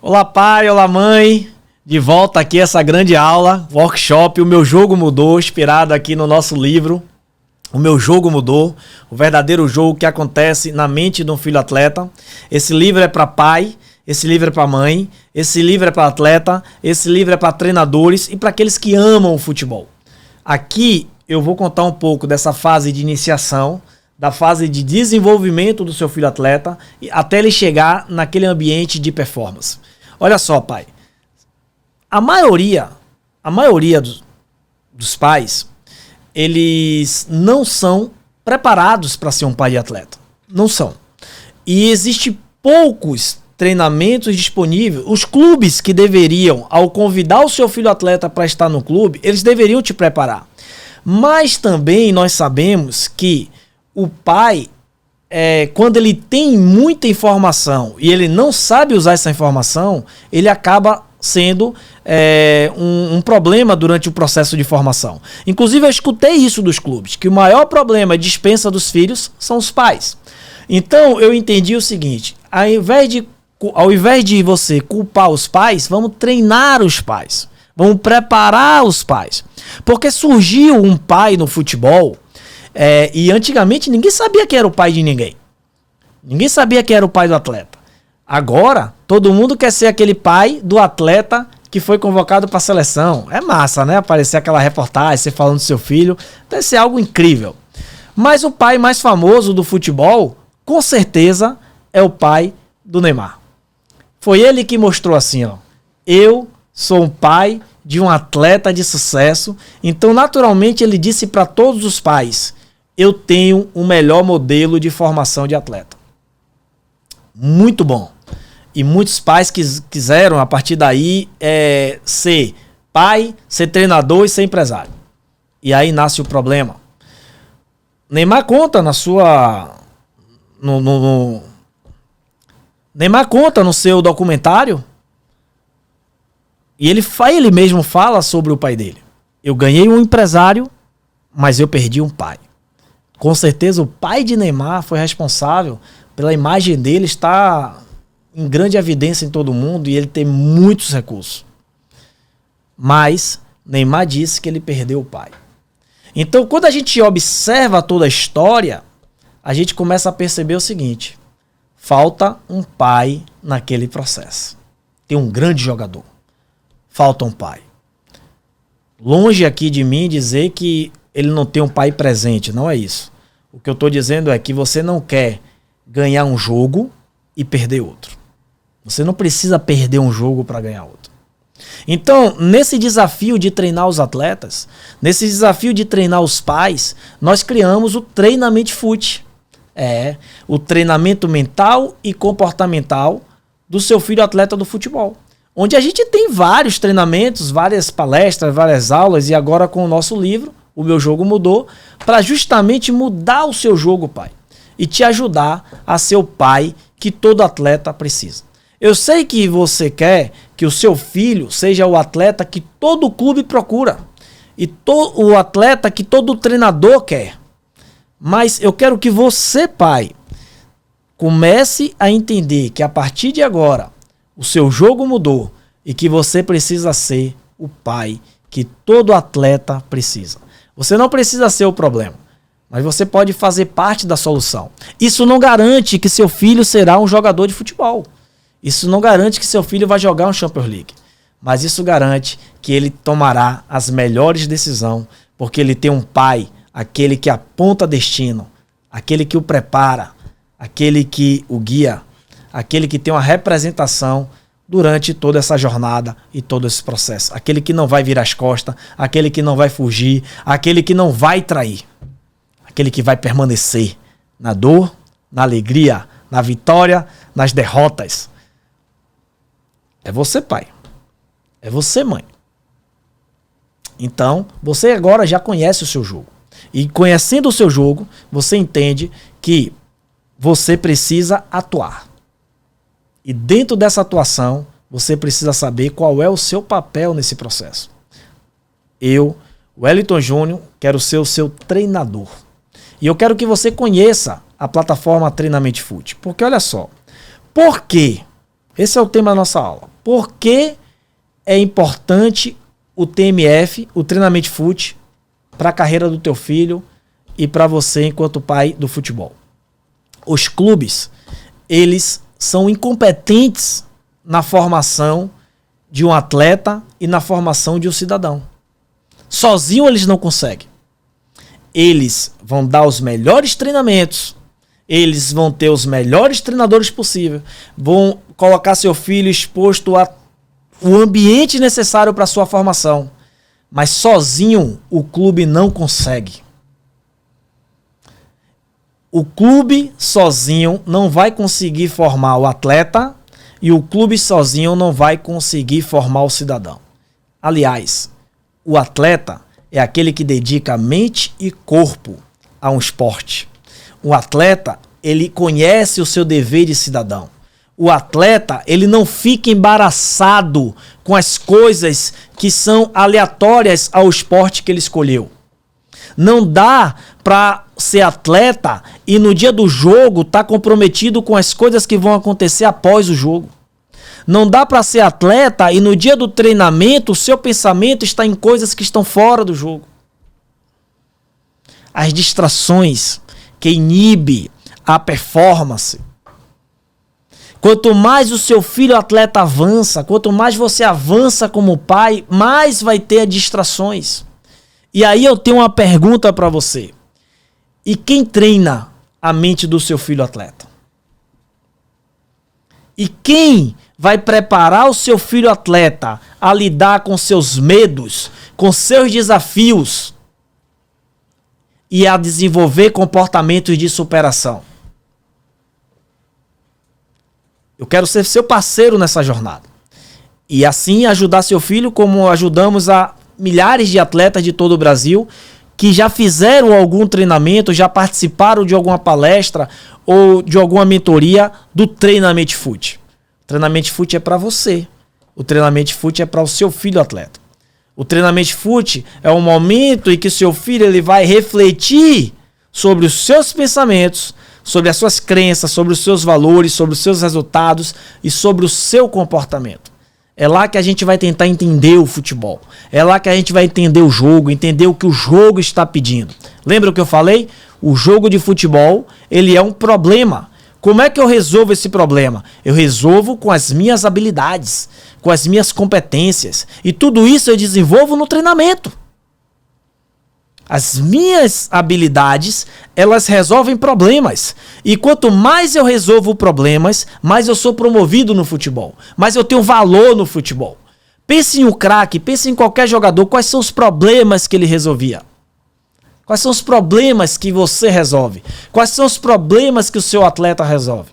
Olá pai, olá mãe, de volta aqui essa grande aula, workshop, o meu jogo mudou, inspirado aqui no nosso livro, o meu jogo mudou, o verdadeiro jogo que acontece na mente de um filho atleta. Esse livro é para pai, esse livro é para mãe, esse livro é para atleta, esse livro é para treinadores e para aqueles que amam o futebol. Aqui eu vou contar um pouco dessa fase de iniciação, da fase de desenvolvimento do seu filho atleta, até ele chegar naquele ambiente de performance. Olha só, pai, a maioria dos pais, eles não são preparados para ser um pai de atleta. Não são. E existe poucos treinamentos disponíveis. Os clubes que deveriam, ao convidar o seu filho atleta para estar no clube, eles deveriam te preparar. Mas também nós sabemos que o pai, quando ele tem muita informação e ele não sabe usar essa informação, ele acaba sendo um problema durante o processo de formação. Inclusive eu escutei isso dos clubes, que o maior problema de dispensa dos filhos são os pais. Então eu entendi o seguinte, ao invés de você culpar os pais, vamos treinar os pais, vamos preparar os pais. Porque surgiu um pai no futebol, e antigamente ninguém sabia que era o pai de ninguém. Ninguém sabia que era o pai do atleta. Agora, todo mundo quer ser aquele pai do atleta que foi convocado para a seleção. É massa, né? Aparecer aquela reportagem, você falando do seu filho. Deve ser algo incrível. Mas o pai mais famoso do futebol, com certeza, é o pai do Neymar. Foi ele que mostrou assim, ó. Eu sou um pai de um atleta de sucesso. Então, naturalmente, ele disse para todos os pais: eu tenho o melhor modelo de formação de atleta. Muito bom. E muitos pais quiseram, a partir daí, ser pai, ser treinador e ser empresário. E aí nasce o problema. Neymar conta Neymar conta no seu documentário, e ele mesmo fala sobre o pai dele. Eu ganhei um empresário, mas eu perdi um pai. Com certeza o pai de Neymar foi responsável pela imagem dele estar em grande evidência em todo mundo e ele ter muitos recursos. Mas Neymar disse que ele perdeu o pai. Então, quando a gente observa toda a história, a gente começa a perceber o seguinte: falta um pai naquele processo. Tem um grande jogador. Falta um pai. Longe aqui de mim dizer que ele não tem um pai presente, não é isso. O que eu estou dizendo é que você não quer ganhar um jogo e perder outro. Você não precisa perder um jogo para ganhar outro. Então, nesse desafio de treinar os atletas, nesse desafio de treinar os pais, nós criamos o Treinamento Fute. O treinamento mental e comportamental do seu filho atleta do futebol. Onde a gente tem vários treinamentos, várias palestras, várias aulas, e agora com o nosso livro, O Meu Jogo Mudou, para justamente mudar o seu jogo, pai, e te ajudar a ser o pai que todo atleta precisa. Eu sei que você quer que o seu filho seja o atleta que todo clube procura, e o atleta que todo treinador quer. Mas eu quero que você, pai, comece a entender que a partir de agora o seu jogo mudou e que você precisa ser o pai que todo atleta precisa. Você não precisa ser o problema, mas você pode fazer parte da solução. Isso não garante que seu filho será um jogador de futebol. Isso não garante que seu filho vai jogar um Champions League. Mas isso garante que ele tomará as melhores decisões, porque ele tem um pai, aquele que aponta destino, aquele que o prepara, aquele que o guia, aquele que tem uma representação durante toda essa jornada e todo esse processo. Aquele que não vai virar as costas, aquele que não vai fugir, aquele que não vai trair. Aquele que vai permanecer na dor, na alegria, na vitória, nas derrotas. É você, pai. É você, mãe. Então, você agora já conhece o seu jogo. E conhecendo o seu jogo, você entende que você precisa atuar. E dentro dessa atuação, você precisa saber qual é o seu papel nesse processo. Eu, Wellington Júnior, quero ser o seu treinador. E eu quero que você conheça a plataforma Treinamento Fute. Porque olha só, por quê? Esse é o tema da nossa aula. Por que é importante o TMF, o treinamento fute, para a carreira do teu filho e para você enquanto pai do futebol? Os clubes, eles são incompetentes na formação de um atleta e na formação de um cidadão. Sozinho eles não conseguem. Eles vão dar os melhores treinamentos, eles vão ter os melhores treinadores possíveis, vão colocar seu filho exposto ao ambiente necessário para sua formação. Mas sozinho o clube não consegue. O clube sozinho não vai conseguir formar o atleta e o clube sozinho não vai conseguir formar o cidadão. Aliás, o atleta é aquele que dedica mente e corpo a um esporte. O atleta, ele conhece o seu dever de cidadão. O atleta, ele não fica embaraçado com as coisas que são aleatórias ao esporte que ele escolheu. Não dá para ser atleta e no dia do jogo tá comprometido com as coisas que vão acontecer após o jogo. Não dá para ser atleta e no dia do treinamento o seu pensamento está em coisas que estão fora do jogo. As distrações que inibem a performance. Quanto mais o seu filho atleta avança, quanto mais você avança como pai, mais vai ter distrações. E aí eu tenho uma pergunta para você. E quem treina a mente do seu filho atleta? E quem vai preparar o seu filho atleta a lidar com seus medos, com seus desafios e a desenvolver comportamentos de superação? Eu quero ser seu parceiro nessa jornada. E assim ajudar seu filho como ajudamos a milhares de atletas de todo o Brasil que já fizeram algum treinamento, já participaram de alguma palestra ou de alguma mentoria do Treinamento Fute. O Treinamento Fute é para você. O Treinamento Fute é para o seu filho atleta. O Treinamento Fute é um momento em que seu filho ele vai refletir sobre os seus pensamentos, sobre as suas crenças, sobre os seus valores, sobre os seus resultados e sobre o seu comportamento. É lá que a gente vai tentar entender o futebol. É lá que a gente vai entender o jogo, entender o que o jogo está pedindo. Lembra o que eu falei? O jogo de futebol, ele é um problema. Como é que eu resolvo esse problema? Eu resolvo com as minhas habilidades, com as minhas competências. E tudo isso eu desenvolvo no treinamento. As minhas habilidades, elas resolvem problemas. E quanto mais eu resolvo problemas, mais eu sou promovido no futebol. Mais eu tenho valor no futebol. Pense em um craque, pense em qualquer jogador. Quais são os problemas que ele resolvia? Quais são os problemas que você resolve? Quais são os problemas que o seu atleta resolve?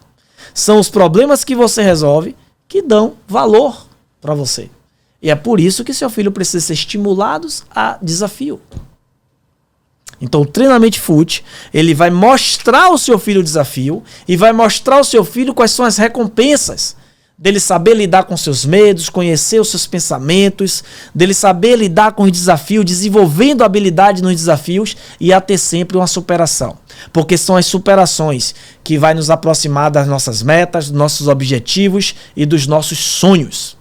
São os problemas que você resolve que dão valor para você. E é por isso que seu filho precisa ser estimulado a desafio. Então o Treinamento Fute, ele vai mostrar ao seu filho o desafio e vai mostrar ao seu filho quais são as recompensas dele saber lidar com seus medos, conhecer os seus pensamentos, dele saber lidar com os desafios, desenvolvendo habilidade nos desafios e a ter sempre uma superação. Porque são as superações que vai nos aproximar das nossas metas, dos nossos objetivos e dos nossos sonhos.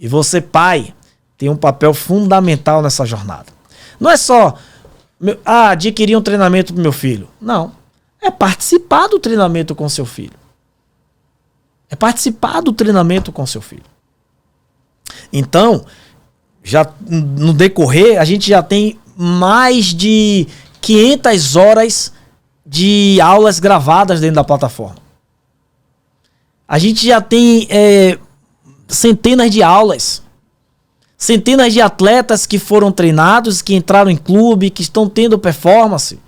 E você, pai, tem um papel fundamental nessa jornada. Não é só adquirir um treinamento para o meu filho. Não. É participar do treinamento com seu filho. É participar do treinamento com seu filho. Então, já no decorrer, a gente já tem mais de 500 horas de aulas gravadas dentro da plataforma. A gente já tem centenas de aulas. Centenas de atletas que foram treinados, que entraram em clube, que estão tendo performance.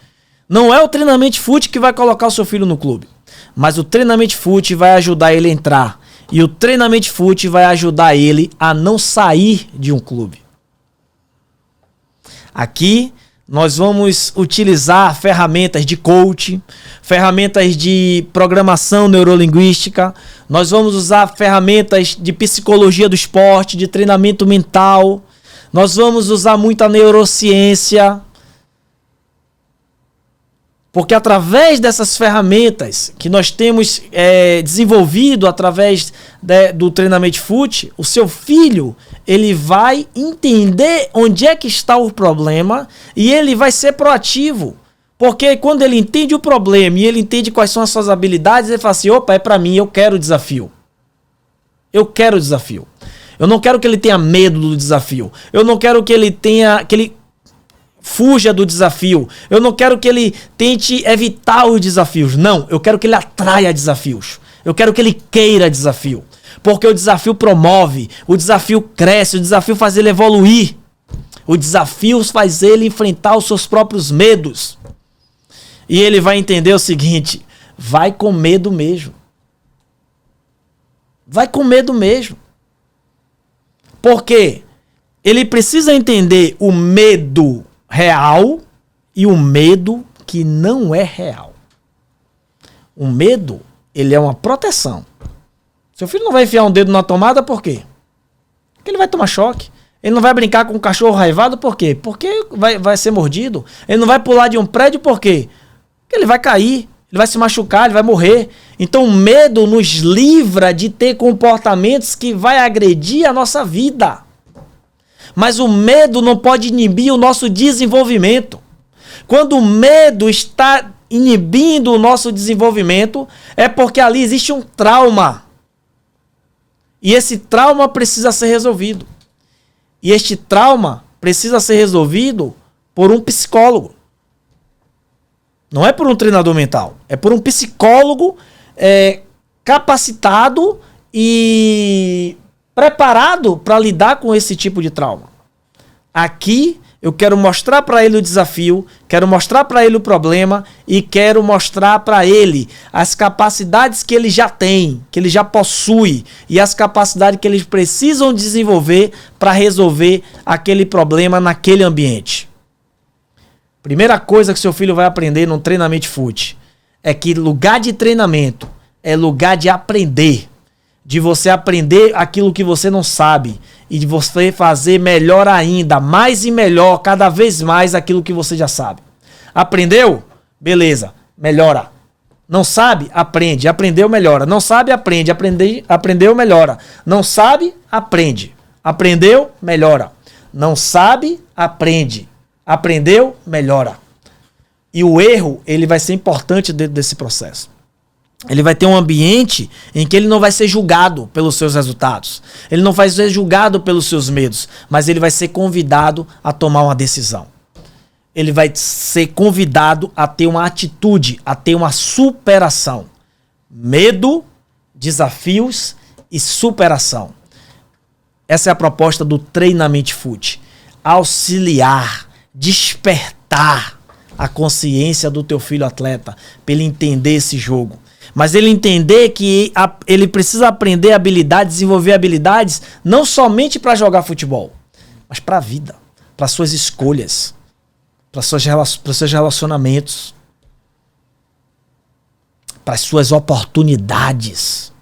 Não é o Treinamento Fute que vai colocar o seu filho no clube. Mas o Treinamento Fute vai ajudar ele a entrar. E o Treinamento Fute vai ajudar ele a não sair de um clube. Aqui nós vamos utilizar ferramentas de coaching, ferramentas de programação neurolinguística, nós vamos usar ferramentas de psicologia do esporte, de treinamento mental, nós vamos usar muita neurociência. Porque através dessas ferramentas que nós temos desenvolvido através do treinamento FUT, o seu filho ele vai entender onde é que está o problema e ele vai ser proativo. Porque quando ele entende o problema e ele entende quais são as suas habilidades, ele fala assim, opa, é pra mim, eu quero o desafio. Eu quero o desafio. Eu não quero que ele tenha medo do desafio. Eu não quero que ele fuja do desafio. Eu não quero que ele tente evitar os desafios. Não, eu quero que ele atraia desafios. Eu quero que ele queira desafio. Porque o desafio promove, o desafio cresce, o desafio faz ele evoluir. O desafio faz ele enfrentar os seus próprios medos. E ele vai entender o seguinte, vai com medo mesmo. Vai com medo mesmo. Porque ele precisa entender o medo real e o medo que não é real. O medo, ele é uma proteção. Seu filho não vai enfiar um dedo na tomada, por quê? Porque ele vai tomar choque. Ele não vai brincar com um cachorro raivado, por quê? Porque vai ser mordido. Ele não vai pular de um prédio, por quê? Porque ele vai cair, ele vai se machucar, ele vai morrer. Então o medo nos livra de ter comportamentos que vai agredir a nossa vida. Mas o medo não pode inibir o nosso desenvolvimento. Quando o medo está inibindo o nosso desenvolvimento, é porque ali existe um trauma. E esse trauma precisa ser resolvido. E este trauma precisa ser resolvido por um psicólogo. Não é por um treinador mental. É por um psicólogo capacitado e preparado para lidar com esse tipo de trauma. Aqui eu quero mostrar para ele o desafio, quero mostrar para ele o problema e quero mostrar para ele as capacidades que ele já tem, que ele já possui e as capacidades que eles precisam desenvolver para resolver aquele problema naquele ambiente. Primeira coisa que seu filho vai aprender no treinamento FUT é que lugar de treinamento é lugar de aprender. De você aprender aquilo que você não sabe e de você fazer melhor ainda, mais e melhor, cada vez mais aquilo que você já sabe. Aprendeu? Beleza, melhora. Não sabe? Aprende. Aprendeu, melhora. Não sabe? Aprende. Aprendeu, melhora. Não sabe? Aprende. Aprendeu? Melhora. Não sabe? Aprende. Aprendeu? Melhora. E o erro, ele vai ser importante dentro desse processo. Ele vai ter um ambiente em que ele não vai ser julgado pelos seus resultados. Ele não vai ser julgado pelos seus medos, mas ele vai ser convidado a tomar uma decisão. Ele vai ser convidado a ter uma atitude, a ter uma superação. Medo, desafios e superação. Essa é a proposta do treinamento FUT. Auxiliar, despertar a consciência do teu filho atleta para ele entender esse jogo. Mas ele entender que ele precisa aprender habilidades, desenvolver habilidades, não somente para jogar futebol, mas para a vida, para suas escolhas, para seus relacionamentos, para suas oportunidades,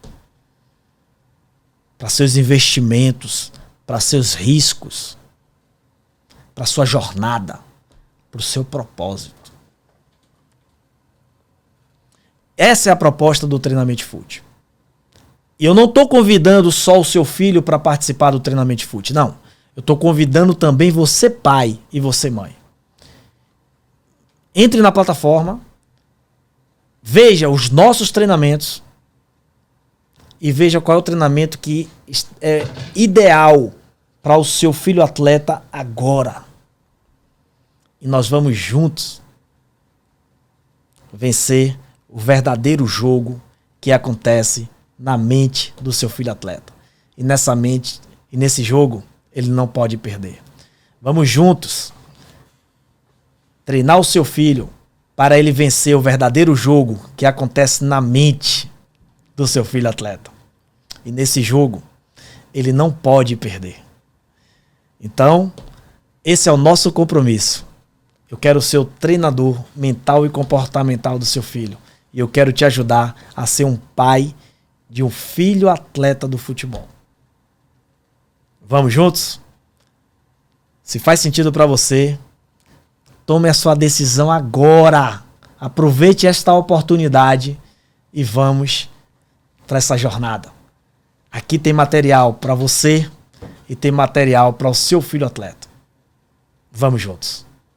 para seus investimentos, para seus riscos, para sua jornada, para o seu propósito. Essa é a proposta do treinamento FUT. E eu não estou convidando só o seu filho para participar do treinamento FUT, não. Eu estou convidando também você pai e você mãe. Entre na plataforma, veja os nossos treinamentos e veja qual é o treinamento que é ideal para o seu filho atleta agora. E nós vamos juntos vencer o verdadeiro jogo que acontece na mente do seu filho atleta. E nessa mente, e nesse jogo, ele não pode perder. Vamos juntos treinar o seu filho para ele vencer o verdadeiro jogo que acontece na mente do seu filho atleta. E nesse jogo, ele não pode perder. Então, esse é o nosso compromisso. Eu quero ser o treinador mental e comportamental do seu filho. E eu quero te ajudar a ser um pai de um filho atleta do futebol. Vamos juntos? Se faz sentido para você, tome a sua decisão agora. Aproveite esta oportunidade e vamos para essa jornada. Aqui tem material para você e tem material para o seu filho atleta. Vamos juntos.